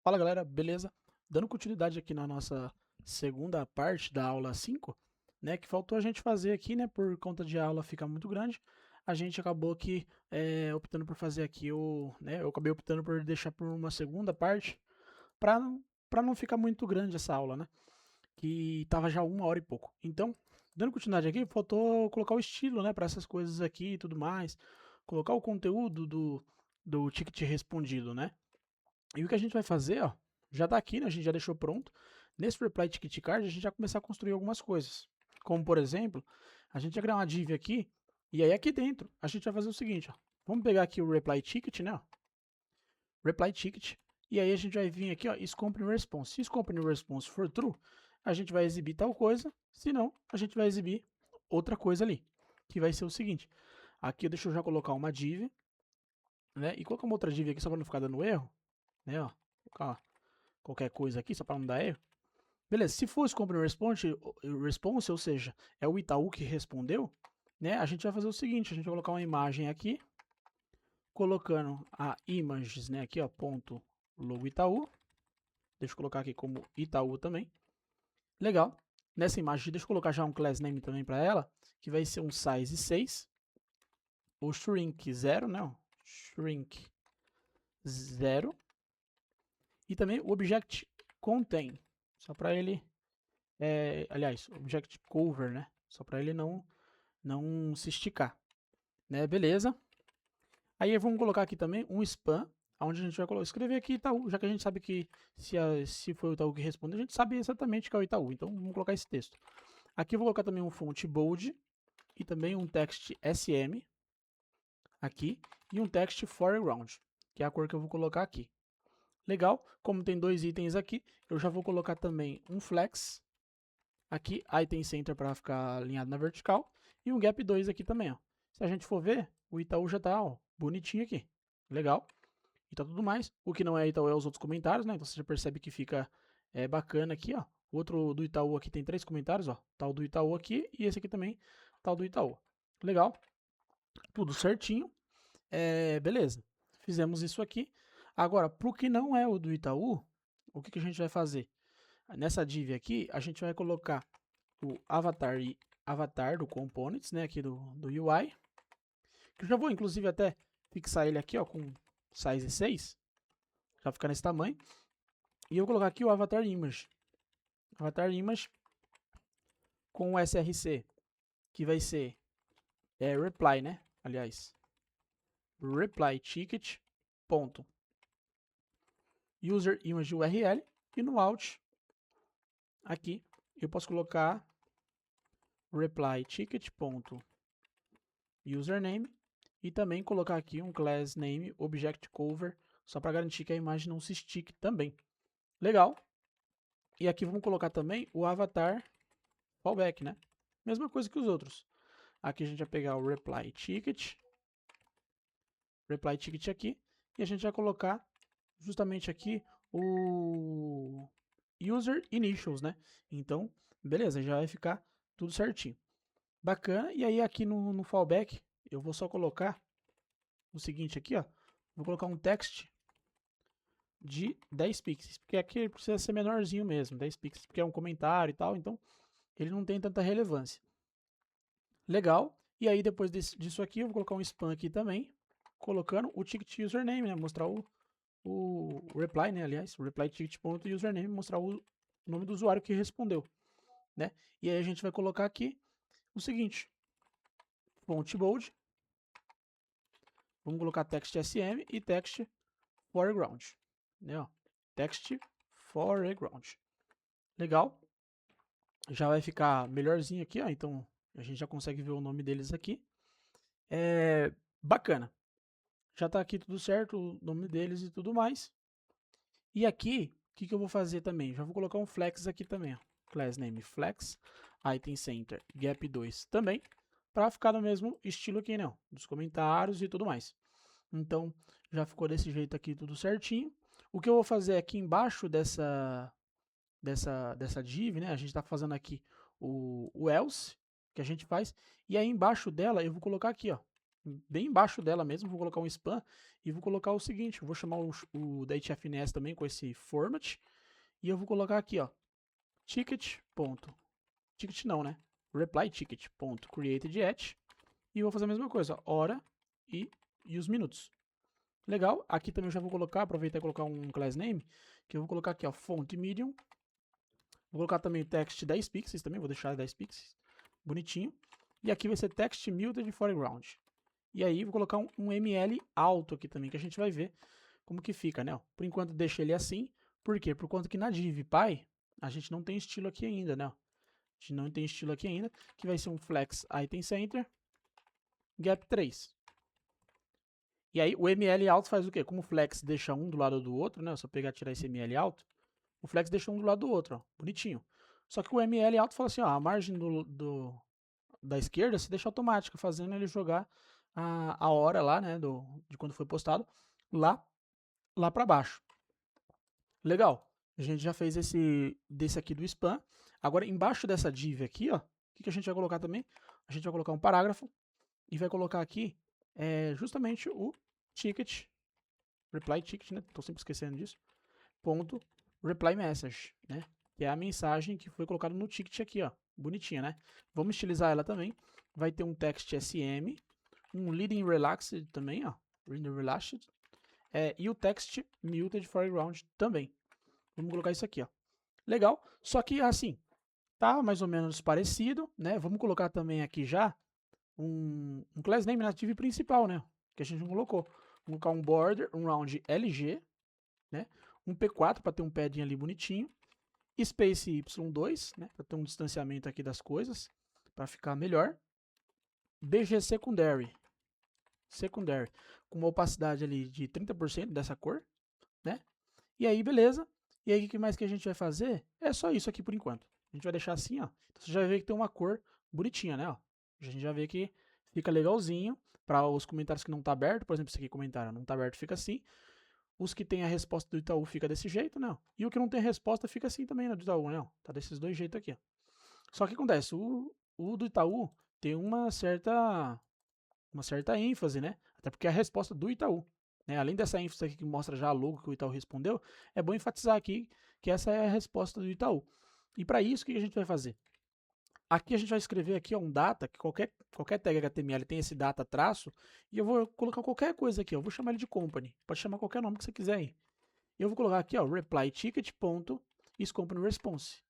Fala galera, beleza? Dando continuidade aqui na nossa segunda parte da aula 5, né, que faltou a gente fazer aqui, né, por conta de a aula ficar muito grande, a gente acabou aqui optando por fazer aqui eu acabei optando por deixar por uma segunda parte, para para não ficar muito grande essa aula, né, que tava já 1 hora e pouco. Então, dando continuidade aqui, faltou colocar o estilo, né, para essas coisas aqui e tudo mais, colocar o conteúdo do ticket respondido, né. E o que a gente vai fazer, ó, já tá aqui, né? A gente já deixou pronto. Nesse reply ticket card, a gente já começar a construir algumas coisas. Como, por exemplo, a gente vai criar uma div aqui, e aí aqui dentro a gente vai fazer o seguinte, ó. Vamos pegar aqui o reply ticket, né? Ó, reply ticket, e aí a gente vai vir aqui, ó, scope new response. Se scope new response for true, a gente vai exibir tal coisa, se não, a gente vai exibir outra coisa ali, que vai ser o seguinte. Aqui deixa eu já colocar uma div, né? E colocar uma outra div aqui só para não ficar dando erro, né? Ó, colocar qualquer coisa aqui, só para não dar erro. Beleza, se for Scope response, ou seja, é o Itaú que respondeu, né? A gente vai fazer o seguinte, a gente vai colocar uma imagem aqui, colocando a images, né? Aqui, ó, ponto logo Itaú. Deixa eu colocar aqui como Itaú também. Legal. Nessa imagem, deixa eu colocar já um class name também para ela, que vai ser um size 6, o shrink 0, né? Shrink 0. E também o object contain, só para ele aliás, object cover, né? Só para ele não se esticar, né? Beleza. Aí vamos colocar aqui também um span, onde a gente vai escrever aqui Itaú, já que a gente sabe que se foi o Itaú que respondeu, a gente sabe exatamente que é o Itaú. Então vamos colocar esse texto. Aqui eu vou colocar também um font bold e também um text SM aqui e um text foreground, que é a cor que eu vou colocar aqui. Legal, como tem dois itens aqui, eu já vou colocar também um flex aqui, item center para ficar alinhado na vertical, e um gap 2 aqui também, ó. Se a gente for ver, o Itaú já tá, ó, bonitinho aqui. Legal. E tá tudo mais. O que não é Itaú é os outros comentários, né? Então você já percebe que fica bacana aqui, ó. O outro do Itaú aqui tem 3 comentários, ó. Tal do Itaú aqui e esse aqui também, tal do Itaú. Legal. Tudo certinho. Beleza. Fizemos isso aqui. Agora, pro que não é o do Itaú, o que a gente vai fazer? Nessa div aqui, a gente vai colocar o avatar do components, né, aqui do UI. Que eu já vou, inclusive, até fixar ele aqui, ó, com size 6. Já ficar nesse tamanho. E eu vou colocar aqui o avatar image. Avatar image com o src, que vai ser reply, né? Aliás, reply ticket ponto user image URL, e no out aqui eu posso colocar reply ticket ponto username e também colocar aqui um class name object cover, só para garantir que a imagem não se estique também. Legal. E aqui vamos colocar também o avatar fallback, né? Mesma coisa que os outros. Aqui a gente vai pegar o reply ticket aqui, e a gente vai colocar justamente aqui o user initials, né? Então, beleza, já vai ficar tudo certinho. Bacana. E aí aqui no fallback, eu vou só colocar o seguinte aqui, ó. Vou colocar um text de 10 pixels, porque aqui ele precisa ser menorzinho mesmo, 10 pixels, porque é um comentário e tal, então ele não tem tanta relevância. Legal. E aí depois disso aqui, eu vou colocar um span aqui também, colocando o ticket username, né? Mostrar o reply, né? Aliás, o reply ticket.username, mostrar o nome do usuário que respondeu, né? E aí a gente vai colocar aqui o seguinte, font bold, vamos colocar text sm e text foreground, né? Ó, text foreground. Legal. Já vai ficar melhorzinho aqui, ó. Então a gente já consegue ver o nome deles aqui. Bacana. Já está aqui tudo certo, o nome deles e tudo mais. E aqui, o que eu vou fazer também? Já vou colocar um flex aqui também, ó. Class name flex, item center gap 2 também, para ficar no mesmo estilo aqui, né? Dos comentários e tudo mais. Então, já ficou desse jeito aqui tudo certinho. O que eu vou fazer aqui embaixo dessa div, né? A gente está fazendo aqui o else, que a gente faz. E aí embaixo dela eu vou colocar aqui, ó. bem embaixo dela mesmo, vou colocar um span e vou colocar o seguinte, eu vou chamar o da HFNS também com esse format e eu vou colocar aqui, ó, ticket não, né? Reply ticket ponto created at e eu vou fazer a mesma coisa, hora e os minutos. Legal, aqui também eu já vou colocar, aproveitar e colocar um class name, que eu vou colocar aqui, ó, font medium. Vou colocar também o text 10 pixels também, vou deixar 10 pixels, bonitinho. E aqui vai ser text muted foreground. E aí vou colocar um ML alto aqui também, que a gente vai ver como que fica, né? Por enquanto deixa ele assim, por quê? Por conta que na DivPy a gente não tem estilo aqui ainda, né? A gente não tem estilo aqui ainda, que vai ser um flex item center, gap 3. E aí o ML alto faz o quê? Como o flex deixa um do lado do outro, né? Se eu pegar e tirar esse ML alto, o flex deixa um do lado do outro, ó, bonitinho. Só que o ML alto fala assim, ó, a margem da esquerda se deixa automática, fazendo ele jogar a hora lá, né, de quando foi postado, lá para baixo. Legal. A gente já fez desse aqui do spam. Agora, embaixo dessa div aqui, ó, o que a gente vai colocar também? A gente vai colocar um parágrafo e vai colocar aqui justamente o ticket, reply ticket, né? Tô sempre esquecendo disso. Ponto reply message, né? Que é a mensagem que foi colocada no ticket aqui, ó. Bonitinha, né? Vamos estilizar ela também. Vai ter um text SM, um leading relaxed também, ó. Leading relaxed. E o text muted foreground também. Vamos colocar isso aqui, ó. Legal. Só que assim, tá mais ou menos parecido, né? Vamos colocar também aqui já um class name nativo principal, né? Que a gente não colocou. Vamos colocar um border, um round LG, né? Um P4 para ter um padding ali bonitinho. Space Y2, né? Para ter um distanciamento aqui das coisas, para ficar melhor. BG secondary, com uma opacidade ali de 30% dessa cor, né? E aí, beleza. E aí, o que mais que a gente vai fazer? É só isso aqui por enquanto. A gente vai deixar assim, ó. Então, você já vai ver que tem uma cor bonitinha, né? Ó. A gente já vê que fica legalzinho. Para os comentários que não tá aberto, por exemplo, esse aqui comentário não tá aberto, fica assim. Os que tem a resposta do Itaú fica desse jeito, né? E o que não tem resposta fica assim também, né? Do Itaú, né? Tá desses dois jeitos aqui, ó. Só que acontece, o do Itaú tem uma certa ênfase, né? Até porque é a resposta do Itaú. Né? Além dessa ênfase aqui que mostra já a logo que o Itaú respondeu, é bom enfatizar aqui que essa é a resposta do Itaú. E para isso, o que a gente vai fazer? Aqui a gente vai escrever aqui ó, um data, que qualquer tag HTML tem esse data traço, e eu vou colocar qualquer coisa aqui, ó, eu vou chamar ele de company, pode chamar qualquer nome que você quiser aí. Eu vou colocar aqui, ó, reply ticket.isCompanyResponse.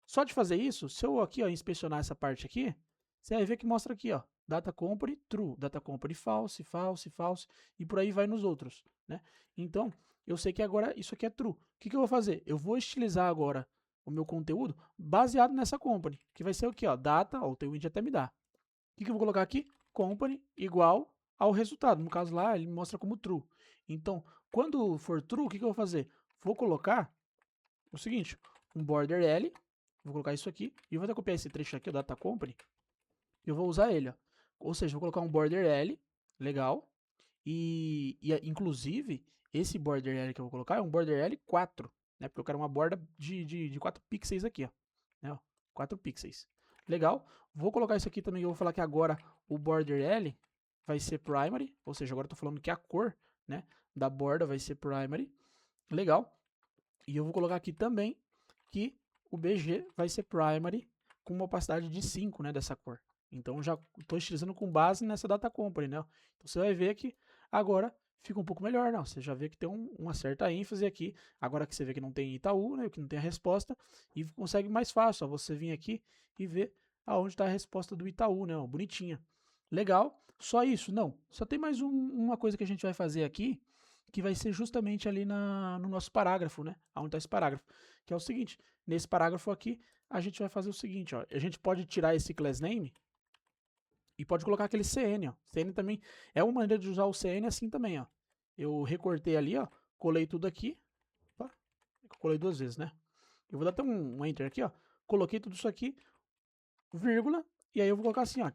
Só de fazer isso, se eu aqui ó, inspecionar essa parte aqui, você vai ver que mostra aqui, ó, data company true, data company false, false, false, e por aí vai nos outros, né? Então, eu sei que agora isso aqui é true. O que eu vou fazer? Eu vou estilizar agora o meu conteúdo baseado nessa company, que vai ser o que, ó, data, ó, o Tailwind até me dá. O que eu vou colocar aqui? Company igual ao resultado. No caso lá, ele mostra como true. Então, quando for true, o que eu vou fazer? Vou colocar o seguinte, um border L, vou colocar isso aqui, e vou até copiar esse trecho aqui, o data company, e eu vou usar ele, ó. Ou seja, vou colocar um border L, legal, e inclusive, esse border L que eu vou colocar é um border L4, né, porque eu quero uma borda de 4 pixels aqui, ó, né, ó, 4 pixels. Legal, vou colocar isso aqui também, eu vou falar que agora o border L vai ser primary, ou seja, agora eu tô falando que a cor, né, da borda vai ser primary, legal. E eu vou colocar aqui também que o BG vai ser primary com uma opacidade de 5, né, dessa cor. Então já estou estilizando com base nessa data company, né? Então você vai ver que agora fica um pouco melhor, não? Você já vê que tem uma certa ênfase aqui. Agora que você vê que não tem Itaú, né, que não tem a resposta, e consegue mais fácil, ó, você vir aqui e ver aonde está a resposta do Itaú, né? Ó, bonitinha. Legal. Só isso? Não. Só tem mais uma coisa que a gente vai fazer aqui, que vai ser justamente ali no nosso parágrafo, né? Onde está esse parágrafo. Que é o seguinte, nesse parágrafo aqui, a gente vai fazer o seguinte, ó. A gente pode tirar esse class name e pode colocar aquele CN, ó. CN também é uma maneira de usar o CN assim também, ó. Eu recortei ali, ó, colei tudo aqui. Opa, colei duas vezes, né? Eu vou dar até um enter aqui, ó. Coloquei tudo isso aqui, vírgula, e aí eu vou colocar assim, ó,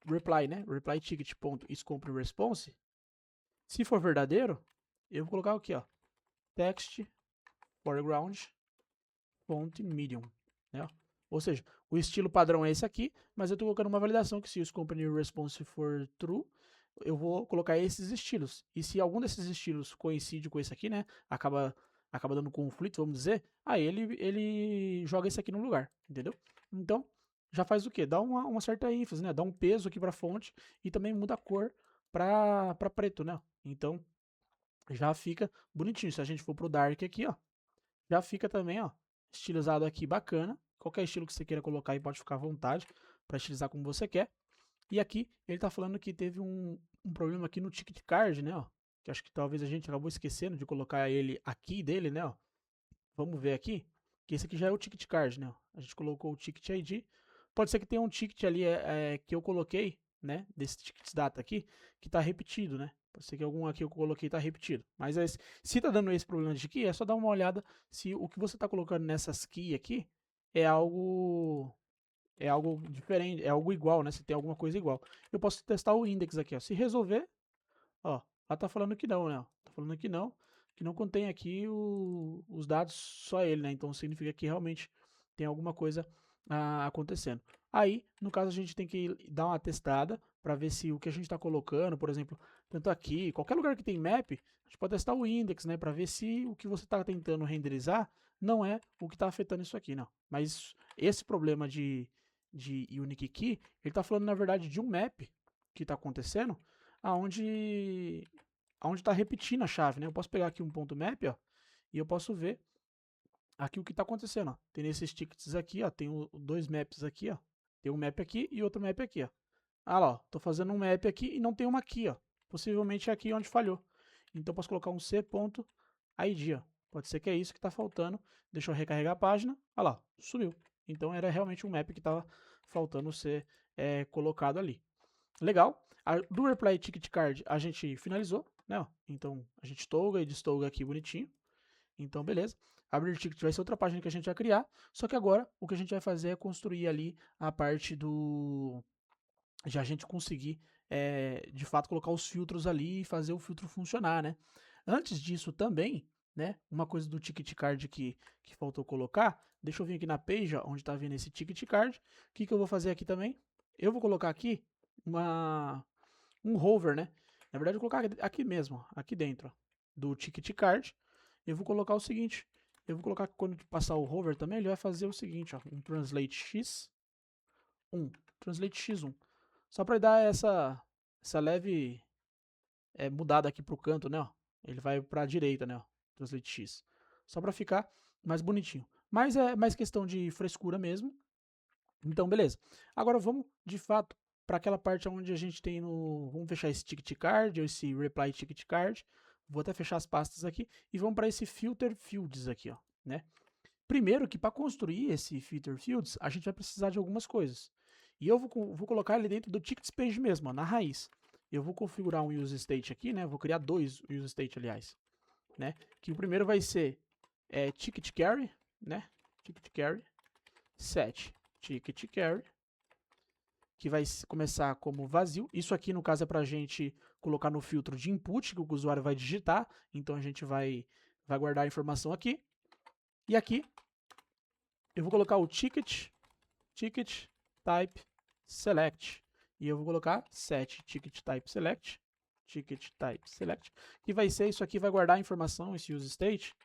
reply, né? Reply ticket.isCompanyResponse. Se for verdadeiro, eu vou colocar aqui, ó, text foreground font medium, né? Ou seja, o estilo padrão é esse aqui, mas eu estou colocando uma validação que se o company response for true, eu vou colocar esses estilos. E se algum desses estilos coincide com esse aqui, né, acaba dando conflito, vamos dizer, aí ele joga esse aqui no lugar, entendeu? Então, já faz o quê? Dá uma certa ênfase, né? Dá um peso aqui para a fonte e também muda a cor para preto, né? Então, já fica bonitinho. Se a gente for pro Dark aqui, ó, já fica também, ó, estilizado aqui, bacana. Qualquer estilo que você queira colocar aí pode ficar à vontade para estilizar como você quer. E aqui ele tá falando que teve um problema aqui no ticket card, né, ó, que acho que talvez a gente acabou esquecendo de colocar ele aqui dele, né, ó. Vamos ver aqui, que esse aqui já é o ticket card, né, ó. A gente colocou o ticket ID. Pode ser que tenha um ticket ali que eu coloquei, né, desse ticket data aqui, que tá repetido, né. Pode ser que algum aqui eu coloquei tá repetido. Mas se tá dando esse problema de key, é só dar uma olhada se o que você tá colocando nessas key aqui é algo diferente, é algo igual, né? Se tem alguma coisa igual. Eu posso testar o index aqui, ó. Se resolver, ó, ela tá falando que não, né? Ó. Tá falando que não contém aqui os dados só ele, né? Então significa que realmente tem alguma coisa acontecendo. Aí, no caso, a gente tem que dar uma testada para ver se o que a gente está colocando, por exemplo, tanto aqui, qualquer lugar que tem map, a gente pode testar o index, né? Para ver se o que você está tentando renderizar não é o que está afetando isso aqui, não. Mas esse problema de Unique Key, ele está falando, na verdade, de um map que está acontecendo, aonde está repetindo a chave, né? Eu posso pegar aqui um ponto map, ó, e eu posso ver aqui o que está acontecendo, ó. Tem nesses tickets aqui, ó, tem dois maps aqui, ó. Tem um map aqui e outro map aqui, ó. Ah lá, ó, tô fazendo um map aqui e não tem uma aqui, ó. Possivelmente é aqui onde falhou. Então eu posso colocar um c.id, ó. Pode ser que é isso que está faltando. Deixa eu recarregar a página. Ah lá, sumiu. Então era realmente um map que estava faltando ser colocado ali. Legal. Do Reply Ticket Card a gente finalizou, né? Ó. Então a gente toga e destolga aqui bonitinho. Então, beleza. Abrir ticket vai ser outra página que a gente vai criar. Só que agora o que a gente vai fazer é construir ali a parte do. Já a gente conseguir, de fato, colocar os filtros ali e fazer o filtro funcionar, né? Antes disso também, né? Uma coisa do ticket card que faltou colocar. Deixa eu vir aqui na page, ó, onde está vendo esse ticket card. O que eu vou fazer aqui também? Eu vou colocar aqui um hover, né? Na verdade, eu vou colocar aqui mesmo, ó, aqui dentro, ó, do ticket card. Eu vou colocar o seguinte. Eu vou colocar que quando passar o hover também, ele vai fazer o seguinte, ó, um translate x1, translate x1. Só para dar essa leve mudada aqui pro canto, né, ó. Ele vai para a direita, né, ó, translate x. Só para ficar mais bonitinho. Mas é mais questão de frescura mesmo. Então, beleza. Agora vamos, de fato, para aquela parte onde a gente tem no... Vamos fechar esse ticket card, ou esse reply ticket card. Vou até fechar as pastas aqui. E vamos para esse filter fields aqui, ó, né? Primeiro que para construir esse filter fields, a gente vai precisar de algumas coisas. E eu vou colocar ele dentro do tickets page mesmo, ó, na raiz. Eu vou configurar um use state aqui, né? Vou criar dois use state, aliás, né? Que o primeiro vai ser ticket carry, né? Ticket carry set ticket carry, que vai começar como vazio. Isso aqui, no caso, é para a gente colocar no filtro de input, que o usuário vai digitar. Então, a gente vai guardar a informação aqui. E aqui, eu vou colocar o ticket type select. E eu vou colocar set ticket type select, que vai ser isso aqui, vai guardar a informação, esse use state,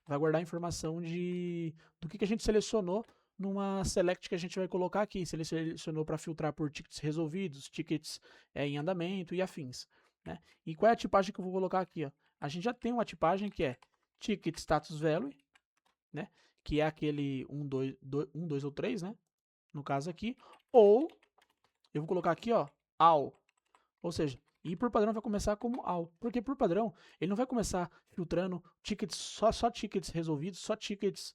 vai guardar a informação do que a gente selecionou numa select que a gente vai colocar aqui. Se ele selecionou para filtrar por tickets resolvidos, tickets em andamento e afins, né? E qual é a tipagem que eu vou colocar aqui, ó? A gente já tem uma tipagem que é ticket status value, né? Que é aquele 1, 2 ou 3, né? No caso aqui. Ou eu vou colocar aqui, ó, all. Ou seja, e por padrão vai começar como all. Porque por padrão, ele não vai começar filtrando tickets, só tickets resolvidos, só tickets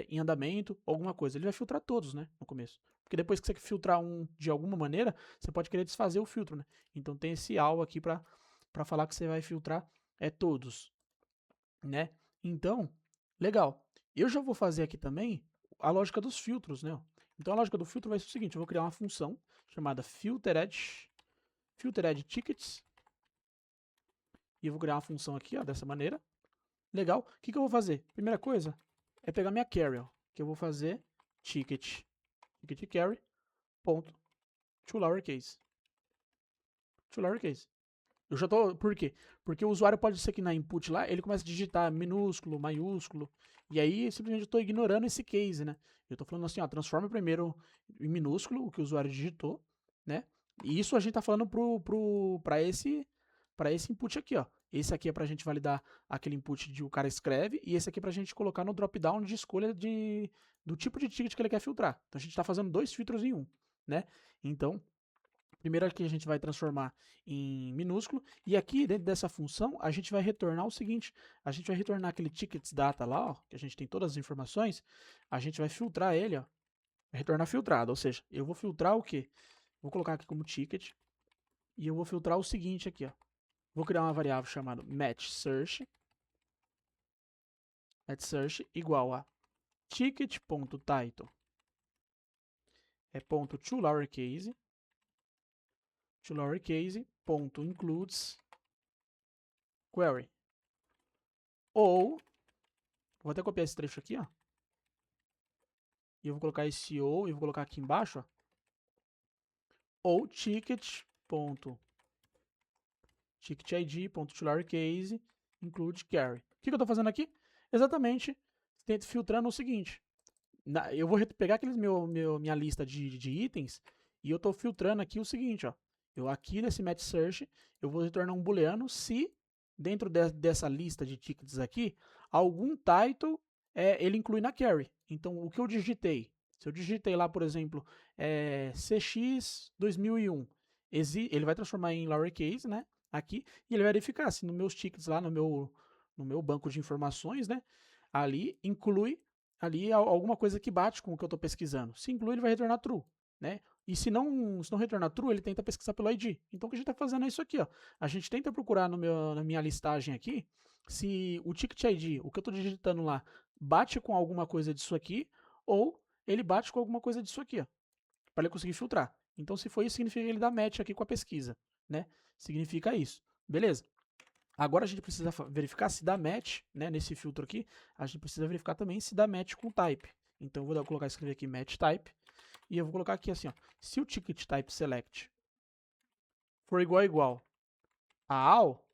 em andamento, alguma coisa. Ele vai filtrar todos, né, no começo. Porque depois que você filtrar um de alguma maneira, você pode querer desfazer o filtro, né? Então tem esse all aqui para falar que você vai filtrar todos, né? Então, legal. Eu já vou fazer aqui também a lógica dos filtros, né? Então a lógica do filtro vai ser o seguinte, eu vou criar uma função chamada filtered tickets, e eu vou criar uma função aqui, ó, dessa maneira. Legal. O que eu vou fazer? Primeira coisa é pegar minha carry, ó, que eu vou fazer ticket carry ponto to lowercase. to lowercase. Eu já tô. Por quê? Porque o usuário pode ser que na input lá ele começa a digitar minúsculo, maiúsculo. E aí simplesmente eu tô ignorando esse case, né? Eu tô falando assim, ó, transforma primeiro em minúsculo o que o usuário digitou, né? E isso a gente tá falando para esse input aqui, ó. Esse aqui é pra gente validar aquele input que o cara escreve, e esse aqui é pra gente colocar no drop-down de escolha do tipo de ticket que ele quer filtrar. Então a gente tá fazendo dois filtros em um, né? Então, primeiro aqui a gente vai transformar em minúsculo, e aqui dentro dessa função a gente vai retornar o seguinte, a gente vai retornar aquele tickets data lá, ó, que a gente tem todas as informações, a gente vai filtrar ele, ó, retornar filtrado, ou seja, eu vou filtrar o quê? Vou colocar aqui como ticket, e eu vou filtrar o seguinte aqui, ó, vou criar uma variável chamada matchSearch igual a ticket.title é ponto to lowercase ponto includes query. Ou, vou até copiar esse trecho aqui, ó. E eu vou colocar esse ou e vou colocar aqui embaixo, ó. Ou ticket.id.toLowerCase include carry. O que eu estou fazendo aqui? Exatamente filtrando o seguinte. Eu vou pegar aqueles minha lista de itens e eu estou filtrando aqui o seguinte, ó. Eu aqui nesse match search, eu vou retornar um booleano se dentro dessa lista de tickets aqui, algum title ele inclui na carry. Então, o que eu digitei? Se eu digitei lá, por exemplo, CX 2001, ele vai transformar em lowercase, né? Aqui, e ele vai verificar se nos meus tickets lá no meu banco de informações, né? Ali inclui ali alguma coisa que bate com o que eu estou pesquisando. Se inclui, ele vai retornar true, né? E se não retornar true, ele tenta pesquisar pelo ID. Então o que a gente está fazendo é isso aqui, ó. A gente tenta procurar na minha listagem aqui se o ticket ID, o que eu estou digitando lá, bate com alguma coisa disso aqui ou ele bate com alguma coisa disso aqui, ó, para ele conseguir filtrar. Então se for isso, significa que ele dá match aqui com a pesquisa, né? Significa isso. Beleza? Agora a gente precisa verificar se dá match, né, nesse filtro aqui, a gente precisa verificar também se dá match com o type. Então eu vou escrever aqui match type, e eu vou colocar aqui assim, ó, se o ticket type select for igual a all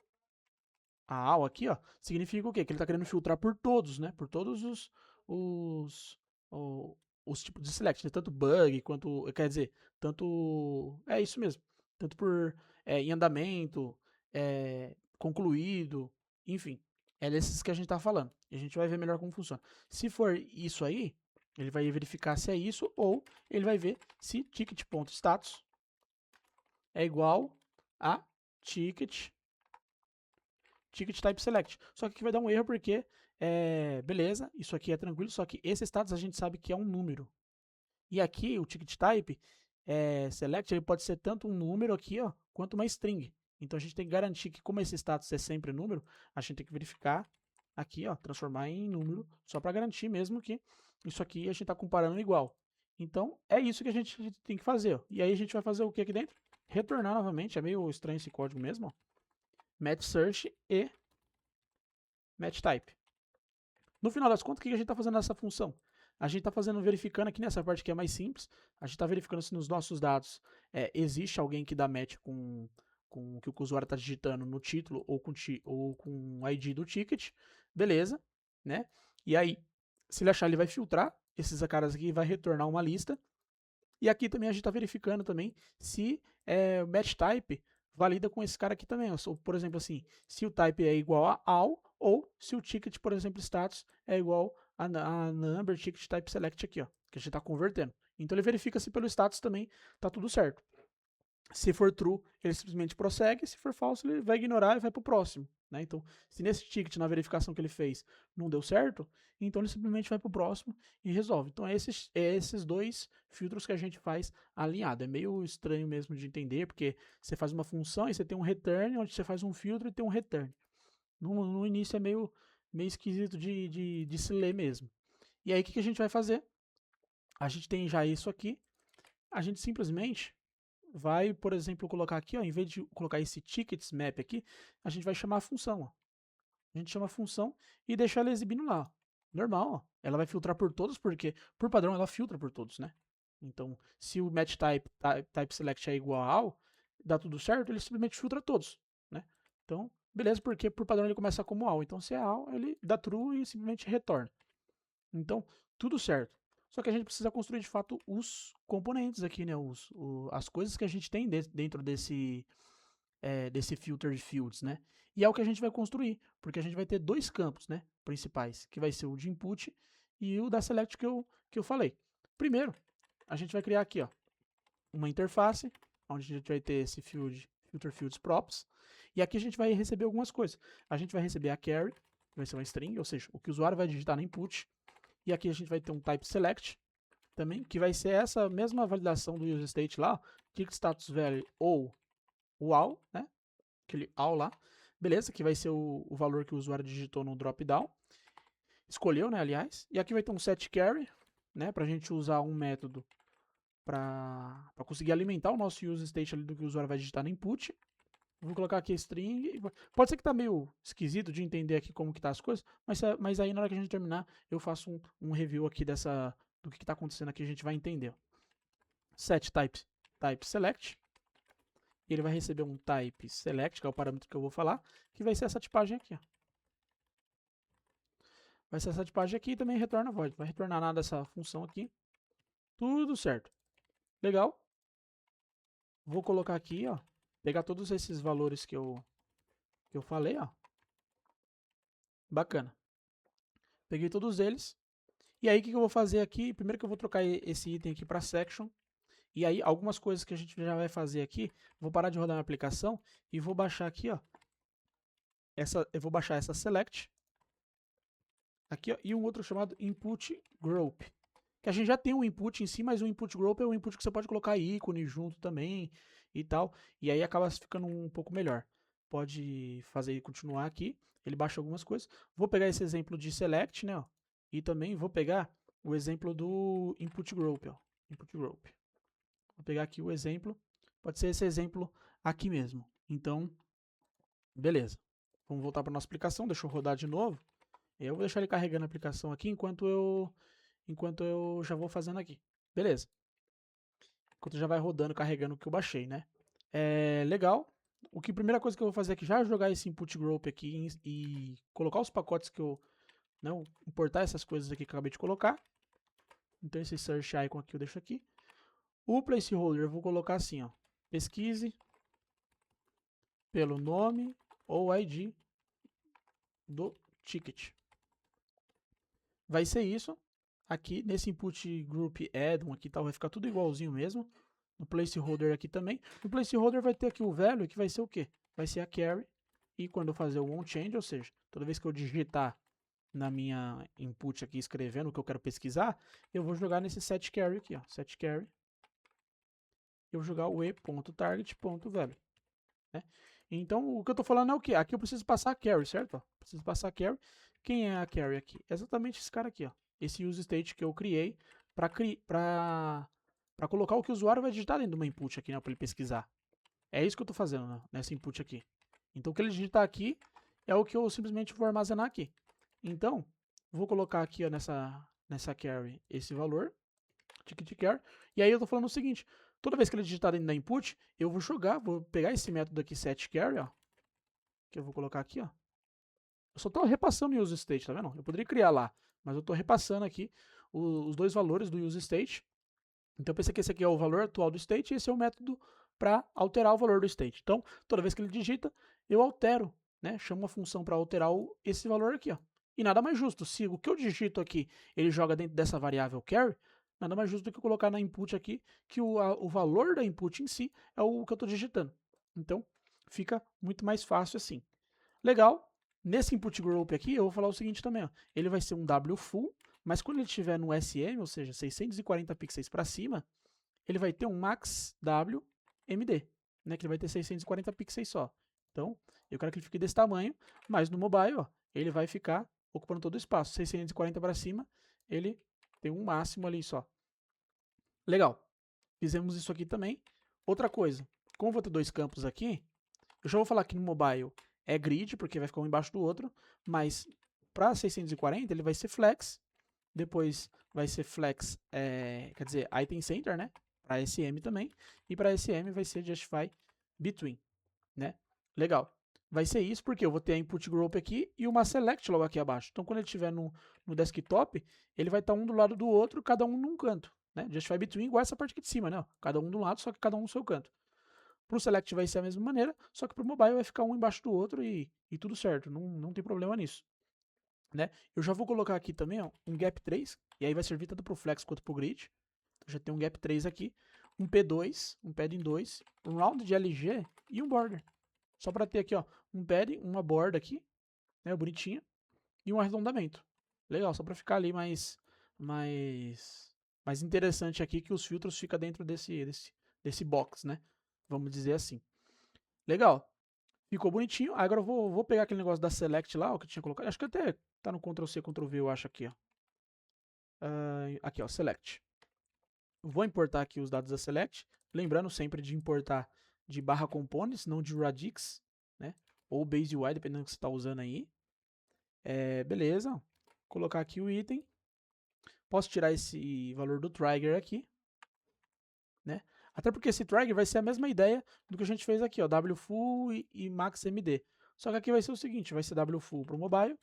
aqui, ó, significa o quê? Que ele está querendo filtrar por todos, né, por todos os, os tipos de select, né? Tanto bug quanto, quer dizer, tanto, é isso mesmo, tanto por em andamento, concluído, enfim, é desses que a gente está falando. E a gente vai ver melhor como funciona. Se for isso aí, ele vai verificar se é isso ou ele vai ver se ticket.status é igual a ticket type select. Só que aqui vai dar um erro porque, beleza, isso aqui é tranquilo, só que esse status a gente sabe que é um número. E aqui o ticket type select ele pode ser tanto um número aqui, ó, quanto uma string. Então a gente tem que garantir que como esse status é sempre número, a gente tem que verificar aqui, ó, transformar em número, só para garantir mesmo que isso aqui a gente está comparando igual. Então é isso que a gente tem que fazer. Ó. E aí a gente vai fazer o que aqui dentro? Retornar novamente, é meio estranho esse código mesmo, ó. Match search e match type. No final das contas, o que a gente está fazendo nessa função? A gente está verificando aqui nessa parte que é mais simples, a gente está verificando se nos nossos dados existe alguém que dá match com o que o usuário está digitando no título ou com o ID do ticket, beleza, né? E aí, se ele achar, ele vai filtrar esses caras aqui e vai retornar uma lista. E aqui também a gente está verificando também se o match type valida com esse cara aqui também. Ou, por exemplo, assim, se o type é igual a all ou se o ticket, por exemplo, status é igual a number ticket type select aqui, ó, que a gente está convertendo. Então ele verifica se pelo status também está tudo certo. Se for true, ele simplesmente prossegue. Se for falso, ele vai ignorar e vai para o próximo. Né? Então, se nesse ticket, na verificação que ele fez, não deu certo, então ele simplesmente vai para o próximo e resolve. Então, esses dois filtros que a gente faz alinhado. É meio estranho mesmo de entender, porque você faz uma função e você tem um return, onde você faz um filtro e tem um return. No início é meio esquisito de se ler mesmo. E aí, o que a gente vai fazer? A gente tem já isso aqui. A gente simplesmente vai, por exemplo, colocar aqui, ó, em vez de colocar esse tickets map aqui, a gente vai chamar a função. Ó. A gente chama a função e deixa ela exibindo lá. Ó. Normal, ó. Ela vai filtrar por todos, porque por padrão ela filtra por todos, né? Então, se o match type select é igual a all, dá tudo certo, ele simplesmente filtra todos, né? Então, beleza, porque por padrão ele começa como AL. Então, se é AL, ele dá true e simplesmente retorna. Então, tudo certo. Só que a gente precisa construir de fato os componentes aqui, né? As coisas que a gente tem dentro desse filter de fields, né? E é o que a gente vai construir, porque a gente vai ter dois campos, né? Principais, que vai ser o de input e o da select que eu falei. Primeiro, a gente vai criar aqui, ó, uma interface, onde a gente vai ter esse filter fields props, e aqui a gente vai receber algumas coisas. A gente vai receber a carry, que vai ser uma string, ou seja, o que o usuário vai digitar no input, e aqui a gente vai ter um type select também, que vai ser essa mesma validação do useState lá, click status value ou o AL, né? Aquele AL lá, beleza, que vai ser o valor que o usuário digitou no dropdown, escolheu, né, aliás, e aqui vai ter um set carry, né, pra gente usar um método para conseguir alimentar o nosso useState ali do que o usuário vai digitar no input. Vou colocar aqui a string. Pode ser que tá meio esquisito de entender aqui como que tá as coisas, mas aí na hora que a gente terminar, eu faço um review aqui do que tá acontecendo aqui, a gente vai entender. Set type select. E ele vai receber um type select, que é o parâmetro que eu vou falar, que vai ser essa tipagem aqui, ó. Vai ser essa tipagem aqui e também retorna void. Vai retornar nada essa função aqui. Tudo certo. Legal. Vou colocar aqui, ó, pegar todos esses valores que eu falei, ó. Bacana. Peguei todos eles. E aí, o que eu vou fazer aqui? Primeiro que eu vou trocar esse item aqui para section. E aí, algumas coisas que a gente já vai fazer aqui, vou parar de rodar minha aplicação e vou baixar aqui, ó. Eu vou baixar essa select. Aqui, ó, e um outro chamado input group. Que a gente já tem um input em si, mas o input group é um input que você pode colocar ícone junto também e tal. E aí acaba ficando um pouco melhor. Pode fazer e continuar aqui. Ele baixa algumas coisas. Vou pegar esse exemplo de select, né? Ó, e também vou pegar o exemplo do input group. Ó, input group. Vou pegar aqui o exemplo. Pode ser esse exemplo aqui mesmo. Então, beleza. Vamos voltar para nossa aplicação. Deixa eu rodar de novo. Eu vou deixar ele carregando a aplicação aqui enquanto eu já vou fazendo aqui. Beleza. Enquanto já vai rodando, carregando o que eu baixei, né? Legal. A primeira coisa que eu vou fazer aqui é já jogar esse input group aqui e colocar os pacotes que eu... Não, importar essas coisas aqui que eu acabei de colocar. Então esse search icon aqui eu deixo aqui. O placeholder eu vou colocar assim, ó. Pesquise pelo nome ou ID do ticket. Vai ser isso. Aqui nesse input group add-on aqui tal, vai ficar tudo igualzinho mesmo. No placeholder aqui também. No placeholder vai ter aqui o value, que vai ser o quê? Vai ser a carry. E quando eu fazer o onChange, ou seja, toda vez que eu digitar na minha input aqui, escrevendo o que eu quero pesquisar, eu vou jogar nesse set carry aqui, ó. Set carry. Eu vou jogar o e.target.value. Né? Então, o que eu estou falando é o quê? Aqui eu preciso passar a carry, certo? Preciso passar a carry. Quem é a carry aqui? É exatamente esse cara aqui, ó. Esse useState que eu criei para colocar o que o usuário vai digitar dentro de uma input aqui, né, para ele pesquisar. É isso que eu estou fazendo, né, nessa input aqui. Então, o que ele digitar aqui é o que eu simplesmente vou armazenar aqui. Então, vou colocar aqui, ó, nessa carry esse valor, ticket carry, e aí eu estou falando o seguinte, toda vez que ele digitar dentro da input, eu vou jogar, vou pegar esse método aqui, setCarry, ó, que eu vou colocar aqui, ó. Eu só estou repassando o useState, tá vendo? Eu poderia criar lá, mas eu estou repassando aqui os dois valores do useState. Então eu pensei que esse aqui é o valor atual do state e esse é o método para alterar o valor do state. Então, toda vez que ele digita, eu altero, né? Chamo uma função para alterar esse valor aqui, ó. E nada mais justo, se o que eu digito aqui, ele joga dentro dessa variável carry, nada mais justo do que eu colocar na input aqui, que o valor da input em si é o que eu estou digitando. Então, fica muito mais fácil assim. Legal. Nesse input group aqui, eu vou falar o seguinte também, ó. Ele vai ser um W full, mas quando ele estiver no SM, ou seja, 640 pixels para cima, ele vai ter um max W MD, né, que ele vai ter 640 pixels só. Então, eu quero que ele fique desse tamanho, mas no mobile, ó, ele vai ficar ocupando todo o espaço. 640 para cima, ele tem um máximo ali só. Legal. Fizemos isso aqui também. Outra coisa, como eu vou ter dois campos aqui, eu já vou falar que no mobile é grid, porque vai ficar um embaixo do outro, mas para 640 ele vai ser flex, depois vai ser flex, quer dizer, item center, né? Para SM também, e para SM vai ser justify between, né? Legal. Vai ser isso porque eu vou ter a input group aqui e uma select logo aqui abaixo. Então, quando ele estiver no desktop, ele vai estar um do lado do outro, cada um num canto, né? Justify between igual essa parte aqui de cima, né? Cada um de um lado, só que cada um no seu canto. Para o select vai ser a mesma maneira, só que para o mobile vai ficar um embaixo do outro e tudo certo, não tem problema nisso. Né? Eu já vou colocar aqui também ó, um gap 3, e aí vai servir tanto para o flex quanto para o grid. Eu já tenho um gap 3 aqui, um P2, um padding 2, um round de LG e um border. Só para ter aqui ó, um padding, uma borda aqui, né, bonitinha, e um arredondamento. Legal, só para ficar ali mais interessante aqui, que os filtros ficam dentro desse box, né? Vamos dizer assim. Legal. Ficou bonitinho. Agora eu vou pegar aquele negócio da select lá, o que eu tinha colocado. Acho que até tá no Ctrl+C, Ctrl+V, eu acho aqui, ó. Aqui, ó, select. Vou importar aqui os dados da select. Lembrando sempre de importar de /components, não de radix, né? Ou base UI, dependendo do que você está usando aí. Beleza. Colocar aqui o item. Posso tirar esse valor do trigger aqui, né? Até porque esse trigger vai ser a mesma ideia do que a gente fez aqui, ó, wfull e maxmd. Só que aqui vai ser o seguinte, vai ser wfull para o mobile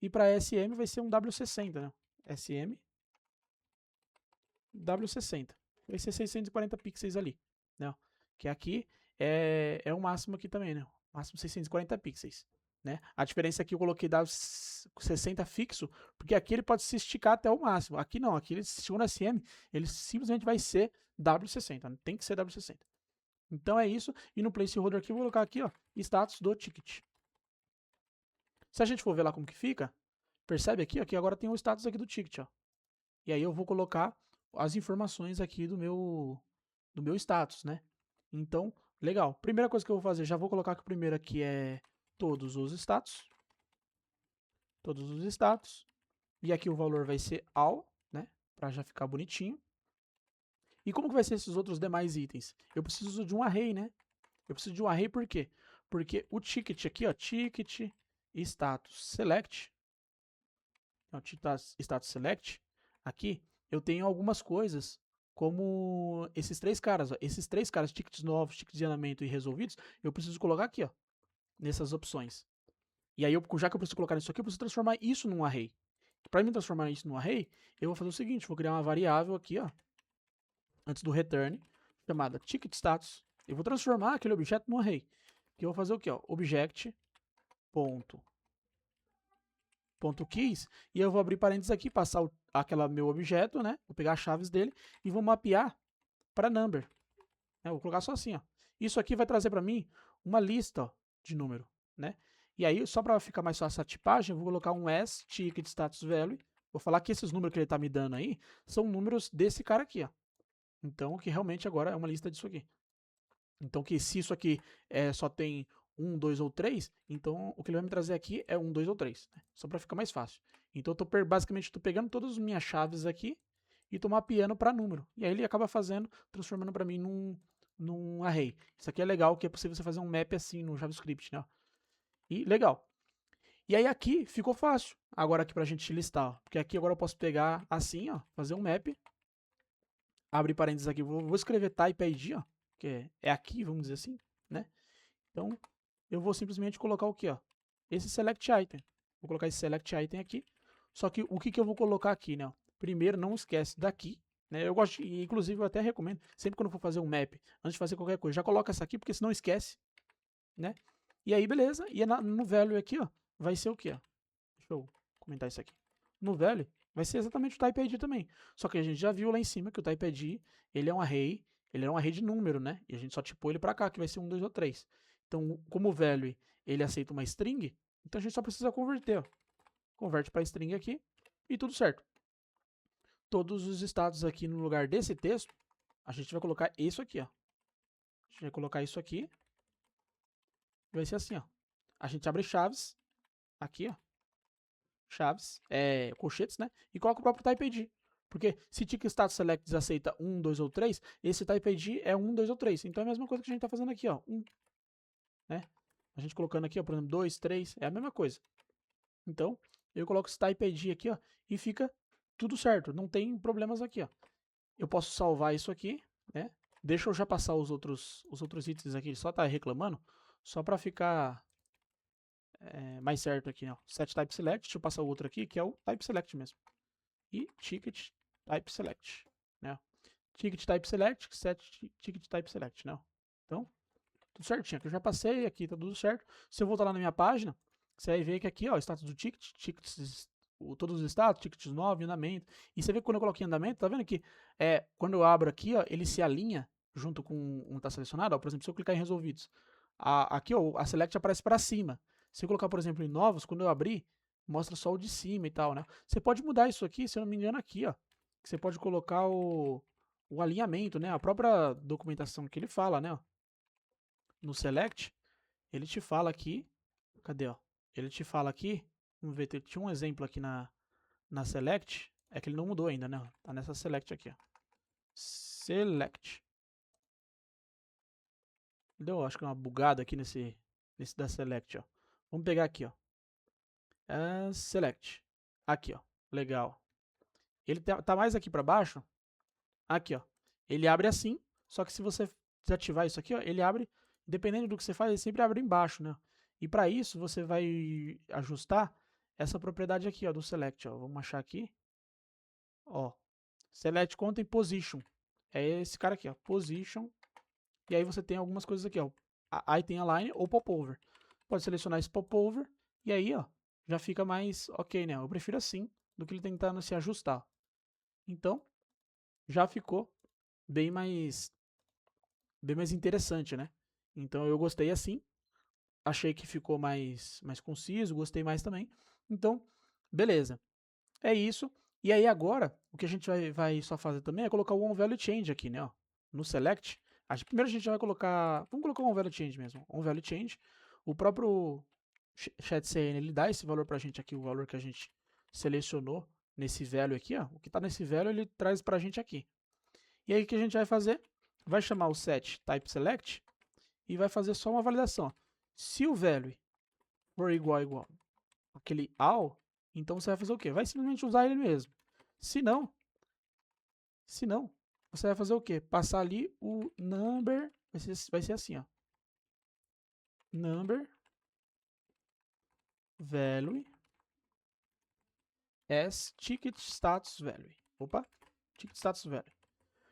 e para SM vai ser um W60, né? SM W60. Vai ser 640 pixels ali, né? Que aqui é o máximo aqui também, né? Máximo 640 pixels. Né? A diferença aqui eu coloquei W60 fixo, porque aqui ele pode se esticar até o máximo. Aqui não, aqui se for no SM, ele simplesmente vai ser W60, tem que ser W60. Então é isso, e no placeholder aqui eu vou colocar aqui, ó, status do ticket. Se a gente for ver lá como que fica, percebe aqui, ó, que agora tem o status aqui do ticket, ó. E aí eu vou colocar as informações aqui do meu status, né? Então, legal. Primeira coisa que eu vou fazer, já vou colocar que o primeiro aqui é todos os status. Todos os status. E aqui o valor vai ser all, né? Para já ficar bonitinho. E como que vai ser esses outros demais itens? Eu preciso de um array, né? Eu preciso de um array por quê? Porque o ticket aqui, ó, ticket status select, ó, status select, aqui eu tenho algumas coisas como esses três caras, ó, tickets novos, tickets de andamento e resolvidos, eu preciso colocar aqui, ó, nessas opções. E aí, já que eu preciso colocar isso aqui, eu preciso transformar isso num array. Para me transformar isso num array, eu vou fazer o seguinte, vou criar uma variável aqui, ó, antes do return, chamada ticket status. Eu vou transformar aquele objeto num array. Que eu vou fazer o quê? Ó? Object ponto keys, e eu vou abrir parênteses aqui, passar aquele meu objeto, né? Vou pegar as chaves dele e vou mapear para number. Eu vou colocar só assim, ó. Isso aqui vai trazer para mim uma lista ó, de número, né? E aí, só para ficar mais fácil a tipagem, eu vou colocar um s ticket status value. Vou falar que esses números que ele está me dando aí são números desse cara aqui, ó. Então, que realmente agora é uma lista disso aqui. Então, que se isso aqui só tem 1, 2 ou 3, então o que ele vai me trazer aqui é 1, 2 ou 3, né? Só para ficar mais fácil. Então, basicamente estou pegando todas as minhas chaves aqui e estou mapeando para número. E aí ele acaba transformando para mim num array. Isso aqui é legal, que é possível você fazer um map assim no JavaScript, né? E legal. E aí aqui ficou fácil, agora aqui para a gente listar, ó, porque aqui agora eu posso pegar assim, ó, fazer um map, abre parênteses aqui, vou escrever type ID, ó, que é aqui, vamos dizer assim, né? Então, eu vou simplesmente colocar o que, ó? Esse select item. Vou colocar esse select item aqui. Só que o que eu vou colocar aqui, né? Primeiro, não esquece daqui, né? Eu gosto, inclusive eu até recomendo, sempre quando eu for fazer um map, antes de fazer qualquer coisa, já coloca essa aqui, porque senão esquece, né? E aí, beleza. E no value aqui, ó, vai ser o que, ó? Deixa eu comentar isso aqui. No value, vai ser exatamente o type ID também. Só que a gente já viu lá em cima que o type ID, ele é um array de número, né? E a gente só tipou ele para cá, que vai ser 1, 2 ou 3. Então, como o value, ele aceita uma string, então a gente só precisa converter, ó. Converte para string aqui e tudo certo. Todos os status aqui no lugar desse texto, a gente vai colocar isso aqui, ó. A gente vai colocar isso aqui. Vai ser assim, ó. A gente abre chaves, aqui, ó. Chaves, colchetes, né? E coloca o próprio type ID. Porque se ticket status select aceita 1, 2 ou 3, esse type ID é 1, 2 ou 3. Então é a mesma coisa que a gente está fazendo aqui, ó. 1, né? A gente colocando aqui, ó, por exemplo, 2, 3, é a mesma coisa. Então, eu coloco esse type ID aqui, ó, e fica tudo certo. Não tem problemas aqui, ó. Eu posso salvar isso aqui, né? Deixa eu já passar os outros itens aqui, só tá reclamando, só para ficar mais certo aqui, ó. Set Type Select, deixa eu passar o outro aqui, que é o Type Select mesmo. E Ticket Type Select, né? Ticket Type Select, Set Ticket Type Select, né? Então, tudo certinho. Aqui eu já passei, aqui tá tudo certo. Se eu voltar lá na minha página, você vai ver que aqui, ó, status do ticket, tickets, todos os status, tickets novos, andamento. E você vê que quando eu coloquei andamento, tá vendo que quando eu abro aqui, ó, ele se alinha junto com o que tá selecionado. Ó, por exemplo, se eu clicar em resolvidos, aqui, ó, a select aparece para cima. Se eu colocar, por exemplo, em novos, quando eu abrir, mostra só o de cima e tal, né? Você pode mudar isso aqui, se eu não me engano, aqui, ó. Você pode colocar o alinhamento, né? A própria documentação que ele fala, né? Ó, no select, ele te fala aqui, cadê, ó? Ele te fala aqui, vamos ver, tinha um exemplo aqui na select, é que ele não mudou ainda, né? Tá nessa select aqui, ó. Select. Deu, acho que uma bugada aqui nesse da select, ó. Vamos pegar aqui, ó. Select. Aqui, ó. Legal. Ele tá mais aqui para baixo. Aqui, ó. Ele abre assim, só que se você desativar isso aqui, ó, ele abre, dependendo do que você faz, ele sempre abre embaixo, né? E para isso, você vai ajustar essa propriedade aqui, ó, do select, ó. Vamos achar aqui. Ó. Select content position. É esse cara aqui, ó. Position. E aí você tem algumas coisas aqui, ó. Item align ou popover. Pode selecionar esse popover. E aí, ó, já fica mais ok, né? Eu prefiro assim do que ele tentando se ajustar. Então, já ficou bem mais interessante, né? Então eu gostei assim, achei que ficou mais conciso, gostei mais também. Então, beleza. É isso. E aí agora, o que a gente vai só fazer também é colocar o onValueChange aqui, né? Ó, no select. Primeiro a gente vai colocar, vamos colocar o onValueChange mesmo. OnValueChange. O próprio ChatCN, ele dá esse valor pra gente aqui, o valor que a gente selecionou nesse value aqui, ó. O que tá nesse value ele traz pra gente aqui. E aí o que a gente vai fazer? Vai chamar o set type select e vai fazer só uma validação. Se o value for igual aquele all, então você vai fazer o quê? Vai simplesmente usar ele mesmo. Se não, você vai fazer o quê? Passar ali o number, vai ser assim, ó. Number value as ticket status value. Opa, ticket status value.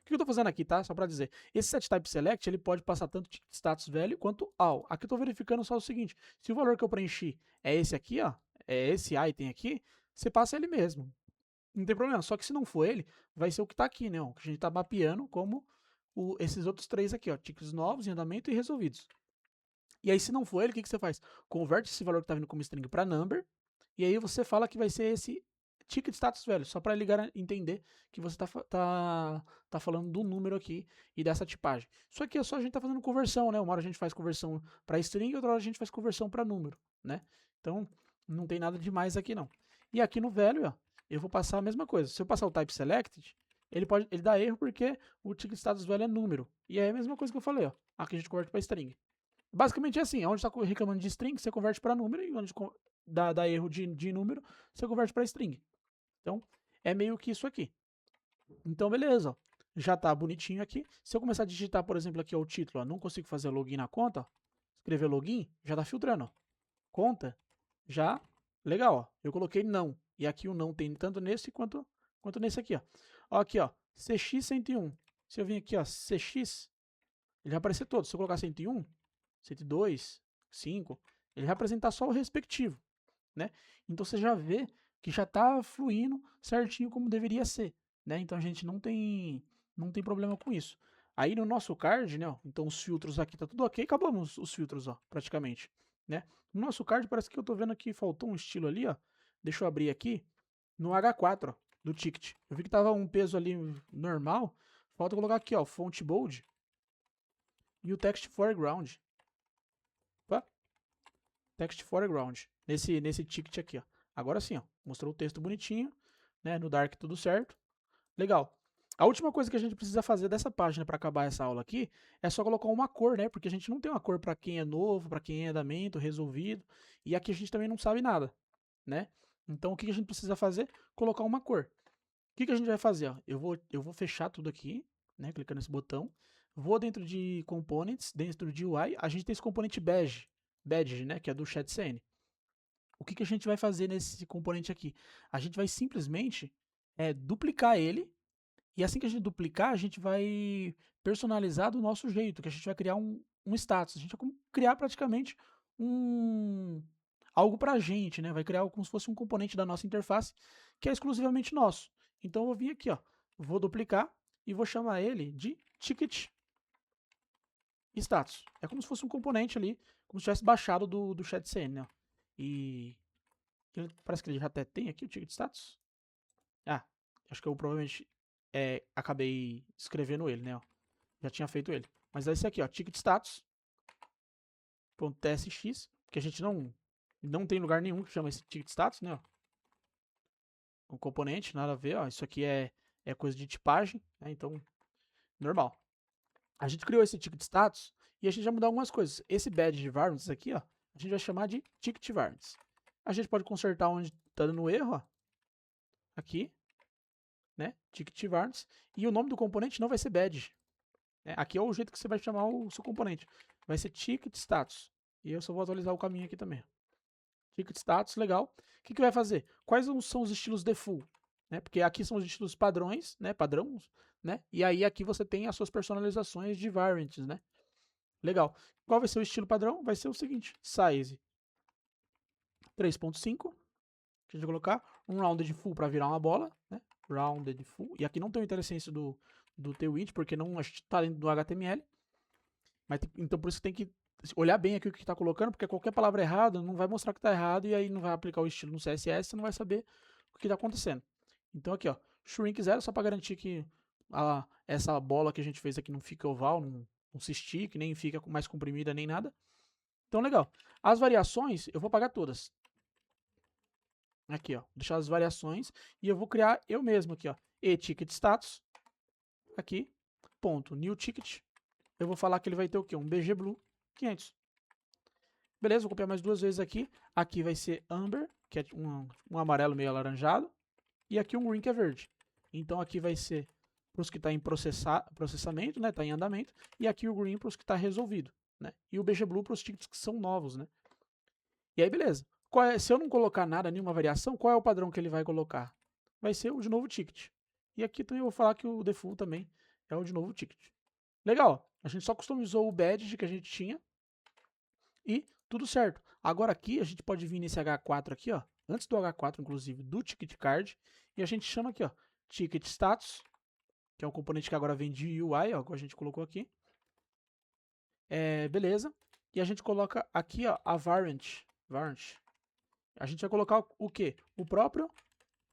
O que eu estou fazendo aqui, tá? Só para dizer. Esse set type select, ele pode passar tanto status value quanto all. Aqui eu estou verificando só o seguinte. Se o valor que eu preenchi é esse aqui, ó, é esse item aqui, você passa ele mesmo. Não tem problema. Só que se não for ele, vai ser o que está aqui, né? Ó, que a gente está mapeando como esses outros três aqui, ó. Tickets novos, em andamento e resolvidos. E aí, se não for ele, o que você faz? Converte esse valor que está vindo como string para number. E aí você fala que vai ser esse ticket status value, só para ele entender que você tá falando do número aqui e dessa tipagem. Isso aqui é só a gente tá fazendo conversão, né? Uma hora a gente faz conversão para string, outra hora a gente faz conversão para número, né? Então, não tem nada demais aqui não. E aqui no value, ó, eu vou passar a mesma coisa. Se eu passar o type selected, ele dá erro porque o ticket status value é número. E é a mesma coisa que eu falei, ó. Aqui a gente converte para string. Basicamente é assim, onde está reclamando de string, você converte para número, e onde dá erro de número, você converte para string. Então, é meio que isso aqui. Então, beleza. Ó. Já está bonitinho aqui. Se eu começar a digitar, por exemplo, aqui ó, o título, ó, não consigo fazer login na conta, ó, escrever login, já está filtrando. Ó. Conta, já, legal. Ó. Eu coloquei não. E aqui o não tem tanto nesse quanto nesse aqui. Ó. Aqui, ó, CX101. Se eu vir aqui, ó, CX, ele vai aparecer todo. Se eu colocar 101, 102, 5, ele vai apresentar só o respectivo, né? Então você já vê que já está fluindo certinho como deveria ser, né? Então a gente não tem problema com isso. Aí no nosso card, né? Ó, então os filtros aqui tá tudo ok, acabamos os filtros, ó, praticamente, né? No nosso card parece que eu tô vendo que faltou um estilo ali, ó. Deixa eu abrir aqui no H4, ó, do ticket. Eu vi que tava um peso ali normal, falta colocar aqui, ó, font bold e o text foreground. Opa. Text foreground, nesse ticket aqui, ó. Agora sim, ó, mostrou o texto bonitinho, né, no Dark tudo certo. Legal. A última coisa que a gente precisa fazer dessa página para acabar essa aula aqui é só colocar uma cor, né? Porque a gente não tem uma cor para quem é novo, para quem é andamento, resolvido, e aqui a gente também não sabe nada, né? Então o que a gente precisa fazer? Colocar uma cor. O que a gente vai fazer? Ó? Eu vou fechar tudo aqui, né? Clicando nesse botão. Vou dentro de Components, dentro de UI, a gente tem esse componente badge, né, que é do ChatCN. O que a gente vai fazer nesse componente aqui? A gente vai simplesmente duplicar ele, e assim que a gente duplicar, a gente vai personalizar do nosso jeito, que a gente vai criar um status. A gente vai criar praticamente algo pra gente, né? Vai criar algo como se fosse um componente da nossa interface, que é exclusivamente nosso. Então eu vou vir aqui, ó, vou duplicar e vou chamar ele de ticket status. É como se fosse um componente ali, como se tivesse baixado do ChatCN, né? E parece que ele já até tem aqui o ticket status. Ah, acho que eu provavelmente acabei escrevendo ele, né? Ó. Já tinha feito ele. Mas é esse aqui, ó, ticket status .tsx, que a gente não tem lugar nenhum que chama esse ticket status, né? Ó. Um componente, nada a ver, ó. Isso aqui é coisa de tipagem, né? Então, normal. A gente criou esse ticket status e a gente vai mudar algumas coisas. Esse badge de varnids aqui, ó, a gente vai chamar de ticket varnids. A gente pode consertar onde tá dando erro, ó. Aqui, né? Ticket varnids. E o nome do componente não vai ser badge. Né? Aqui é o jeito que você vai chamar o seu componente. Vai ser ticket status. E eu só vou atualizar o caminho aqui também. Ticket status, legal. O que vai fazer? Quais são os estilos default? Né? Porque aqui são os estilos padrões, né? Padrões, né? E aí aqui você tem as suas personalizações de variants, né? Legal. Qual vai ser o estilo padrão? Vai ser o seguinte: size 3.5. A gente vai colocar um rounded full para virar uma bola, né? Rounded full. E aqui não tem o IntelliSense do Tailwind, porque não está dentro do HTML. Mas então por isso tem que olhar bem aqui o que está colocando, porque qualquer palavra errada não vai mostrar que está errado e aí não vai aplicar o estilo no CSS, você não vai saber o que está acontecendo. Então aqui, ó, shrink 0, só para garantir que essa bola que a gente fez aqui não fica oval, não se estique, nem fica mais comprimida, nem nada. Então, legal. As variações, eu vou apagar todas. Aqui, ó, deixar as variações e eu vou criar eu mesmo aqui, ó, e-ticket status, aqui, ponto, new ticket. Eu vou falar que ele vai ter o quê? Um BG Blue 500. Beleza, vou copiar mais duas vezes aqui. Aqui vai ser Amber, que é um amarelo meio alaranjado. E aqui um Green, que é verde. Então aqui vai ser para os que está em processamento, né? Está em andamento. E aqui o Green para os que está resolvido. Né? E o BG Blue para os tickets que são novos. Né? E aí, beleza. Se eu não colocar nada, nenhuma variação, qual é o padrão que ele vai colocar? Vai ser o de novo ticket. E aqui também eu vou falar que o default também é o de novo ticket. Legal, a gente só customizou o badge que a gente tinha e tudo certo. Agora aqui a gente pode vir nesse H4 aqui, ó, antes do H4 inclusive, do ticket card, e a gente chama aqui, ó, ticket status, que é um componente que agora vem de UI, ó, que a gente colocou aqui. Beleza. E a gente coloca aqui, ó, a variant. A gente vai colocar o quê? O próprio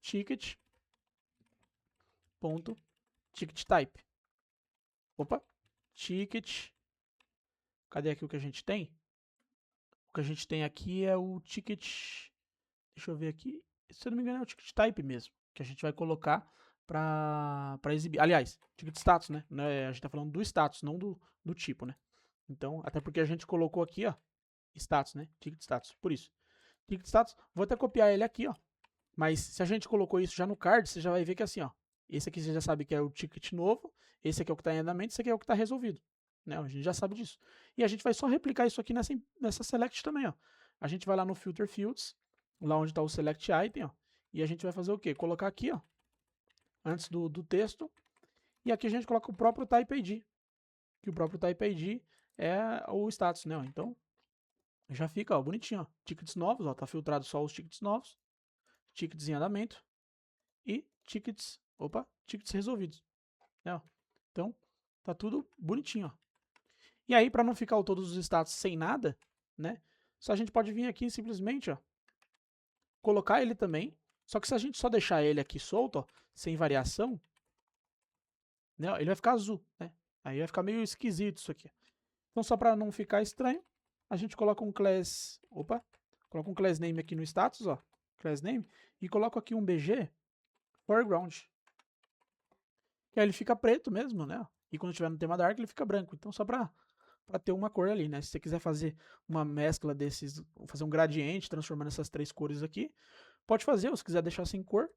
ticket type. Opa, ticket. Cadê aqui o que a gente tem? O que a gente tem aqui é o ticket. Deixa eu ver aqui. Se eu não me engano, é o ticket type mesmo. Que a gente vai colocar para exibir. Aliás, ticket status, né? A gente tá falando do status, não do tipo, né? Então, até porque a gente colocou aqui, ó, status, né? Ticket status. Por isso. Ticket status, vou até copiar ele aqui, ó. Mas se a gente colocou isso já no card, você já vai ver que é assim, ó. Esse aqui você já sabe que é o ticket novo. Esse aqui é o que está em andamento. Esse aqui é o que está resolvido. Né? A gente já sabe disso. E a gente vai só replicar isso aqui nessa select também, ó. A gente vai lá no filter fields, lá onde está o select item, ó. E a gente vai fazer o quê? Colocar aqui, ó, antes do texto. E aqui a gente coloca o próprio type ID. Que o próprio type ID é o status, né? Ó. Então, já fica, ó, bonitinho, ó. Tickets novos, ó. Tá filtrado só os tickets novos. Tickets em andamento. E tickets resolvidos. Né? Então, tá tudo bonitinho, ó. E aí, para não ficar todos os status sem nada, né? Só a gente pode vir aqui e simplesmente, ó, colocar ele também. Só que se a gente só deixar ele aqui solto, ó, sem variação, né? Ele vai ficar azul, né? Aí vai ficar meio esquisito isso aqui. Então, só para não ficar estranho, a gente coloca um class, coloca um class name aqui no status, ó, class name, e coloca aqui um BG foreground. E aí ele fica preto mesmo, né? E quando tiver no tema dark, ele fica branco. Então, só para ter uma cor ali, né? Se você quiser fazer uma mescla desses, fazer um gradiente, transformando essas três cores aqui, pode fazer, ou se quiser deixar sem cor,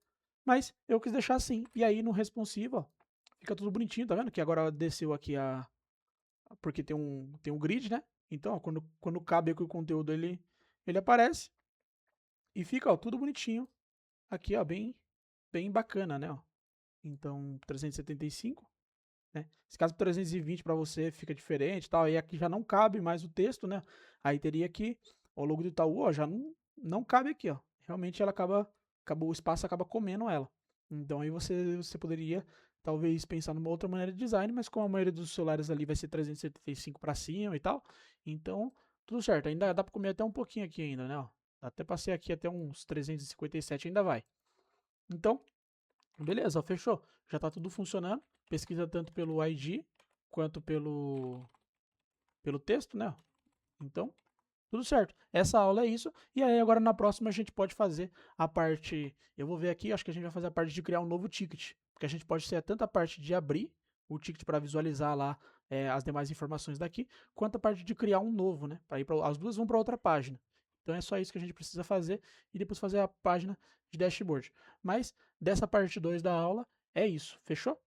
mas eu quis deixar assim. E aí no responsivo, ó, fica tudo bonitinho, tá vendo? Que agora desceu aqui porque tem um grid, né? Então, ó, quando cabe aqui o conteúdo, ele aparece e fica, ó, tudo bonitinho. Aqui, ó, bem bacana, né? Ó. Então, 375, né? Se caso 320 para você fica diferente, tal, aí aqui já não cabe mais o texto, né? Aí teria que o logo do Itaú, ó, já não cabe aqui, ó. Realmente ela o espaço acaba comendo ela. Então aí você poderia talvez pensar numa outra maneira de design, mas como a maioria dos celulares ali vai ser 375 para cima e tal, então tudo certo. Ainda dá para comer até um pouquinho aqui ainda, né? Ó. Até passei aqui até uns 357 ainda vai. Então, beleza, ó, fechou. Já tá tudo funcionando. Pesquisa tanto pelo ID quanto pelo texto, né? Então, tudo certo. Essa aula é isso. E aí, agora na próxima, a gente pode fazer a parte. Eu vou ver aqui, acho que a gente vai fazer a parte de criar um novo ticket. Porque a gente pode ser tanto a parte de abrir o ticket para visualizar lá as demais informações daqui, quanto a parte de criar um novo, né? As duas vão para outra página. Então é só isso que a gente precisa fazer e depois fazer a página de dashboard. Mas dessa parte 2 da aula é isso. Fechou?